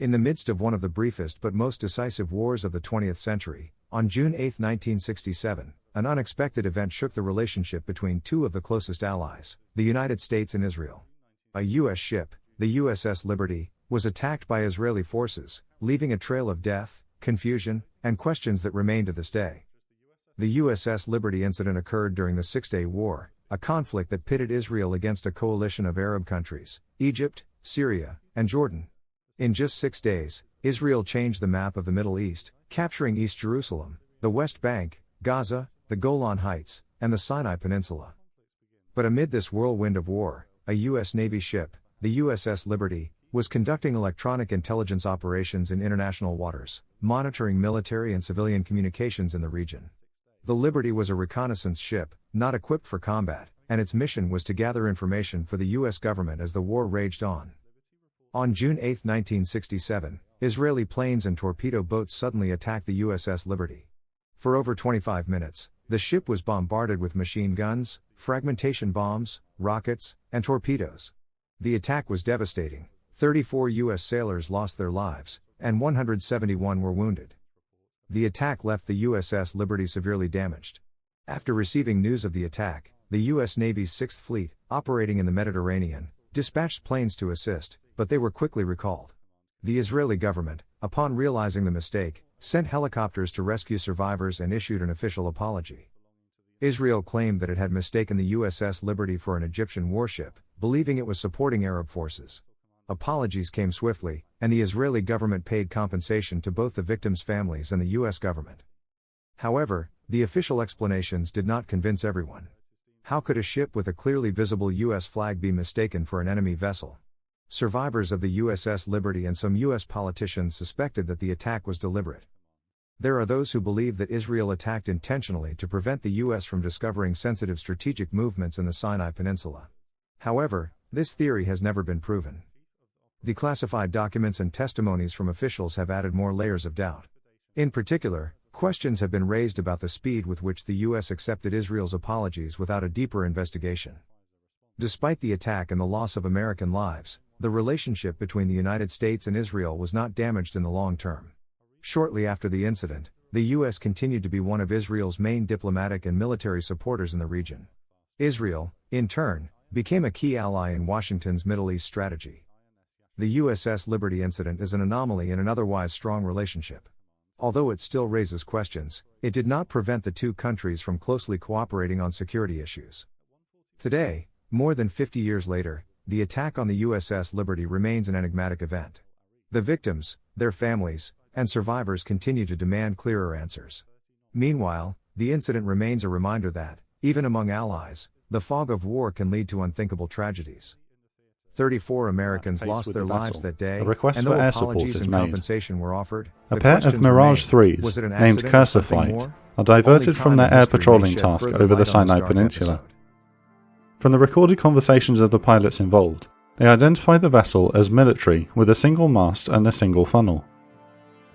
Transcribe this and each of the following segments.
In the midst of one of the briefest but most decisive wars of the 20th century, on June 8, 1967, an unexpected event shook the relationship between two of the closest allies, the United States and Israel. A U.S. ship, the USS Liberty, was attacked by Israeli forces, leaving a trail of death, confusion, and questions that remain to this day. The USS Liberty incident occurred during the Six-Day War, a conflict that pitted Israel against a coalition of Arab countries, Egypt, Syria, and Jordan. In just 6 days, Israel changed the map of the Middle East, capturing East Jerusalem, the West Bank, Gaza, the Golan Heights, and the Sinai Peninsula. But amid this whirlwind of war, a U.S. Navy ship, the USS Liberty, was conducting electronic intelligence operations in international waters, monitoring military and civilian communications in the region. The Liberty was a reconnaissance ship, not equipped for combat, and its mission was to gather information for the U.S. government as the war raged on. On June 8, 1967, Israeli planes and torpedo boats suddenly attacked the USS Liberty. For over 25 minutes, the ship was bombarded with machine guns, fragmentation bombs, rockets, and torpedoes. The attack was devastating. 34 U.S. sailors lost their lives, and 171 were wounded. The attack left the USS Liberty severely damaged. After receiving news of the attack, the U.S. Navy's 6th Fleet, operating in the Mediterranean, dispatched planes to assist, but they were quickly recalled. The Israeli government, upon realizing the mistake, sent helicopters to rescue survivors and issued an official apology. Israel claimed that it had mistaken the USS Liberty for an Egyptian warship, believing it was supporting Arab forces. Apologies came swiftly, and the Israeli government paid compensation to both the victims' families and the U.S. government. However, the official explanations did not convince everyone. How could a ship with a clearly visible U.S. flag be mistaken for an enemy vessel? Survivors of the USS Liberty and some U.S. politicians suspected that the attack was deliberate. There are those who believe that Israel attacked intentionally to prevent the U.S. from discovering sensitive strategic movements in the Sinai Peninsula. However, this theory has never been proven. Declassified documents and testimonies from officials have added more layers of doubt. In particular, questions have been raised about the speed with which the U.S. accepted Israel's apologies without a deeper investigation. Despite the attack and the loss of American lives, the relationship between the United States and Israel was not damaged in the long term. Shortly after the incident, the U.S. continued to be one of Israel's main diplomatic and military supporters in the region. Israel, in turn, became a key ally in Washington's Middle East strategy. The USS Liberty incident is an anomaly in an otherwise strong relationship. Although it still raises questions, it did not prevent the two countries from closely cooperating on security issues. Today, more than 50 years later, the attack on the USS Liberty remains an enigmatic event. The victims, their families, and survivors continue to demand clearer answers. Meanwhile, the incident remains a reminder that, even among allies, the fog of war can lead to unthinkable tragedies. 34 Americans lost their lives that day, and though apologies and compensation were offered, a pair of Mirage 3s, named Cursor Flight, are diverted from their air patrolling task over the Sinai Peninsula. From the recorded conversations of the pilots involved, they identify the vessel as military with a single mast and a single funnel.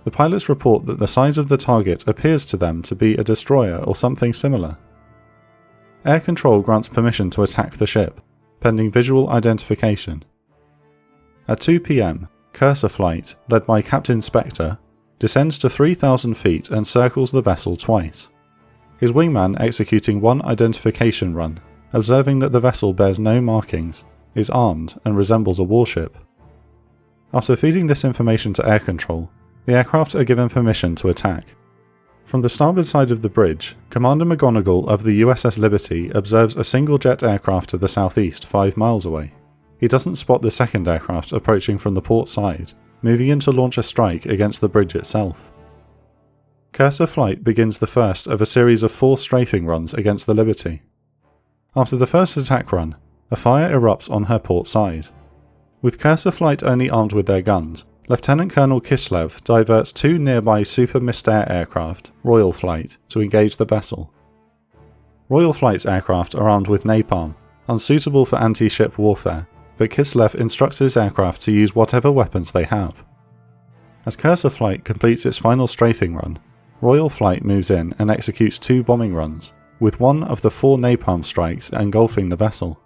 The pilots report that the size of the target appears to them to be a destroyer or something similar. Air Control grants permission to attack the ship, pending visual identification. At 2 p.m, Cursor Flight, led by Captain Spectre, descends to 3,000 feet and circles the vessel twice. His wingman executing one identification run, observing that the vessel bears no markings, is armed and resembles a warship. After feeding this information to Air Control, the aircraft are given permission to attack. From the starboard side of the bridge, Commander McGonigal of the USS Liberty observes a single jet aircraft to the southeast 5 miles away. He doesn't spot the second aircraft approaching from the port side, moving in to launch a strike against the bridge itself. Cursor Flight begins the first of a series of 4 strafing runs against the Liberty. After the first attack run, a fire erupts on her port side. With Cursor Flight only armed with their guns, Lieutenant Colonel Kislev diverts 2 nearby Super Mystère aircraft, Royal Flight, to engage the vessel. Royal Flight's aircraft are armed with napalm, unsuitable for anti-ship warfare, but Kislev instructs his aircraft to use whatever weapons they have. As Cursor Flight completes its final strafing run, Royal Flight moves in and executes 2 bombing runs, with one of the 4 napalm strikes engulfing the vessel.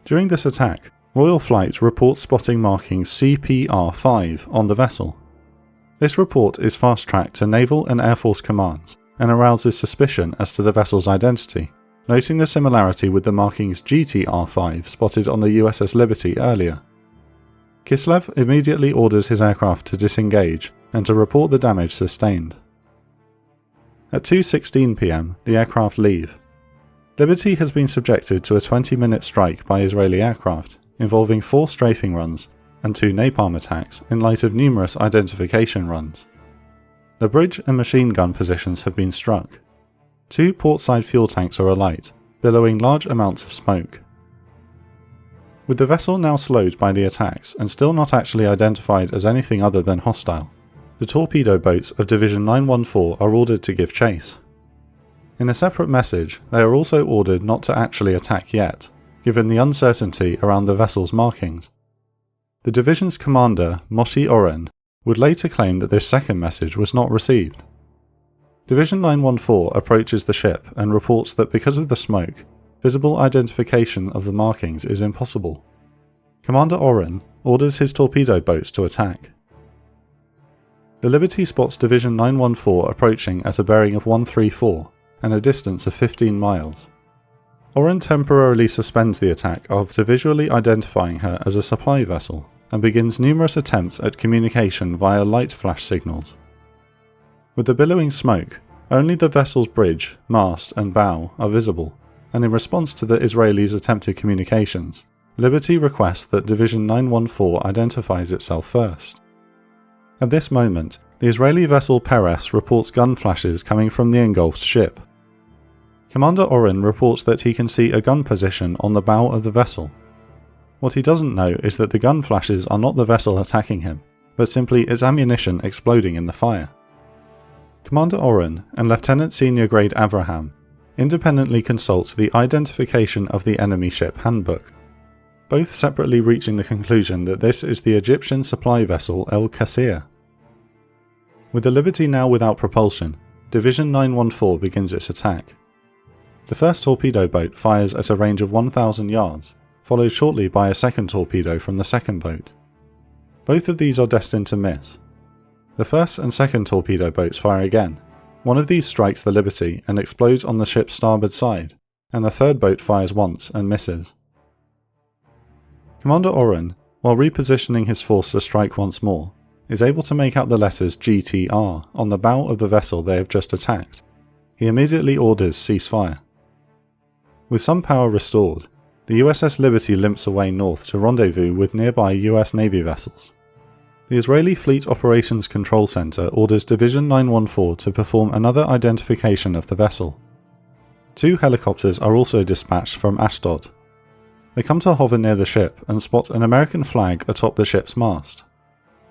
During this attack, Royal Flight reports spotting markings CPR-5 on the vessel. This report is fast-tracked to Naval and Air Force commands and arouses suspicion as to the vessel's identity, noting the similarity with the markings GTR-5 spotted on the USS Liberty earlier. Kislev immediately orders his aircraft to disengage and to report the damage sustained. At 2:16 p.m, the aircraft leave. Liberty has been subjected to a 20-minute strike by Israeli aircraft, involving 4 strafing runs and 2 napalm attacks in light of numerous identification runs. The bridge and machine gun positions have been struck. 2 portside fuel tanks are alight, billowing large amounts of smoke. With the vessel now slowed by the attacks and still not actually identified as anything other than hostile, the torpedo boats of Division 914 are ordered to give chase. In a separate message, they are also ordered not to actually attack yet, given the uncertainty around the vessel's markings. The division's commander, Moshe Oren, would later claim that this second message was not received. Division 914 approaches the ship and reports that because of the smoke, visible identification of the markings is impossible. Commander Oren orders his torpedo boats to attack. The Liberty spots Division 914 approaching at a bearing of 134 and a distance of 15 miles. Oren temporarily suspends the attack after visually identifying her as a supply vessel and begins numerous attempts at communication via light flash signals. With the billowing smoke, only the vessel's bridge, mast and bow are visible, and in response to the Israelis' attempted communications, Liberty requests that Division 914 identifies itself first. At this moment, the Israeli vessel Peres reports gun flashes coming from the engulfed ship. Commander Oren reports that he can see a gun position on the bow of the vessel. What he doesn't know is that the gun flashes are not the vessel attacking him, but simply its ammunition exploding in the fire. Commander Oren and Lieutenant Senior Grade Avraham independently consult the Identification of the Enemy Ship Handbook, both separately reaching the conclusion that this is the Egyptian supply vessel El Qasir. With the Liberty now without propulsion, Division 914 begins its attack. The first torpedo boat fires at a range of 1,000 yards, followed shortly by a second torpedo from the second boat. Both of these are destined to miss. The first and second torpedo boats fire again. One of these strikes the Liberty and explodes on the ship's starboard side, and the third boat fires once and misses. Commander Oren, while repositioning his force to strike once more, is able to make out the letters GTR on the bow of the vessel they have just attacked. He immediately orders ceasefire. With some power restored, the USS Liberty limps away north to rendezvous with nearby US Navy vessels. The Israeli Fleet Operations Control Center orders Division 914 to perform another identification of the vessel. 2 helicopters are also dispatched from Ashdod. They come to hover near the ship and spot an American flag atop the ship's mast.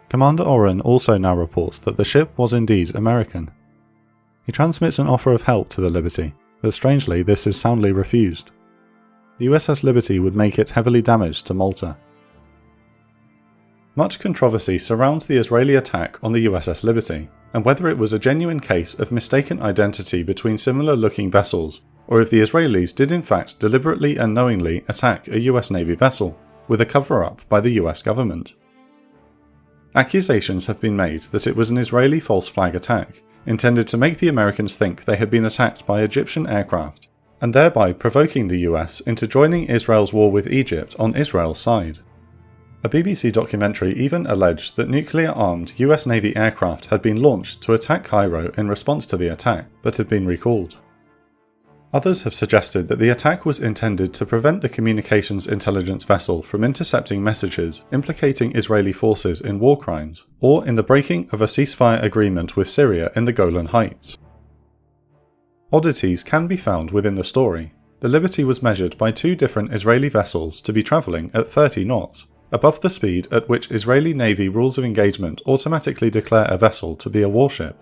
Commander Oren also now reports that the ship was indeed American. He transmits an offer of help to the Liberty, but strangely this is soundly refused. The USS Liberty would make it heavily damaged to Malta. Much controversy surrounds the Israeli attack on the USS Liberty, and whether it was a genuine case of mistaken identity between similar-looking vessels, or if the Israelis did in fact deliberately and knowingly attack a US Navy vessel, with a cover-up by the US government. Accusations have been made that it was an Israeli false flag attack, intended to make the Americans think they had been attacked by Egyptian aircraft, and thereby provoking the US into joining Israel's war with Egypt on Israel's side. A BBC documentary even alleged that nuclear-armed US Navy aircraft had been launched to attack Cairo in response to the attack, but had been recalled. Others have suggested that the attack was intended to prevent the communications intelligence vessel from intercepting messages implicating Israeli forces in war crimes, or in the breaking of a ceasefire agreement with Syria in the Golan Heights. Oddities can be found within the story. The Liberty was measured by 2 different Israeli vessels to be travelling at 30 knots, above the speed at which Israeli Navy rules of engagement automatically declare a vessel to be a warship.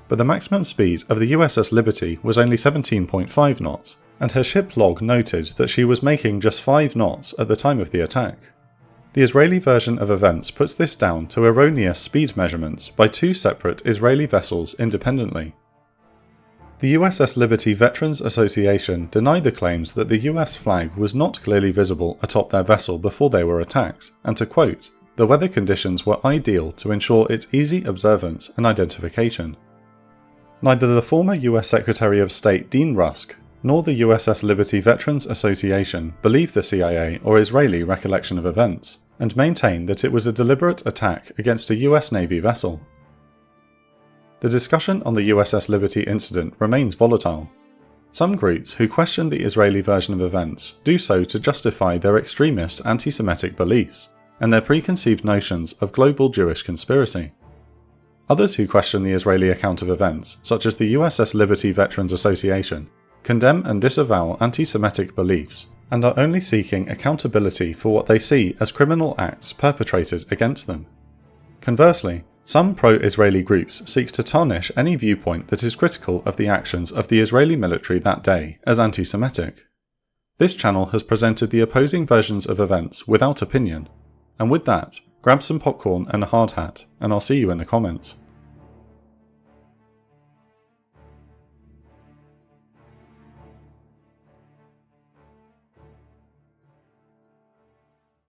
But the maximum speed of the USS Liberty was only 17.5 knots, and her ship log noted that she was making just 5 knots at the time of the attack. The Israeli version of events puts this down to erroneous speed measurements by 2 separate Israeli vessels independently. The USS Liberty Veterans Association denied the claims that the US flag was not clearly visible atop their vessel before they were attacked, and to quote, "The weather conditions were ideal to ensure its easy observance and identification." Neither the former US Secretary of State Dean Rusk nor the USS Liberty Veterans Association believed the CIA or Israeli recollection of events, and maintained that it was a deliberate attack against a US Navy vessel. The discussion on the USS Liberty incident remains volatile. Some groups who question the Israeli version of events do so to justify their extremist anti-Semitic beliefs and their preconceived notions of global Jewish conspiracy. Others who question the Israeli account of events, such as the USS Liberty Veterans Association, condemn and disavow anti-Semitic beliefs and are only seeking accountability for what they see as criminal acts perpetrated against them. Conversely, some pro-Israeli groups seek to tarnish any viewpoint that is critical of the actions of the Israeli military that day as anti-Semitic. This channel has presented the opposing versions of events without opinion, and with that, grab some popcorn and a hard hat, and I'll see you in the comments.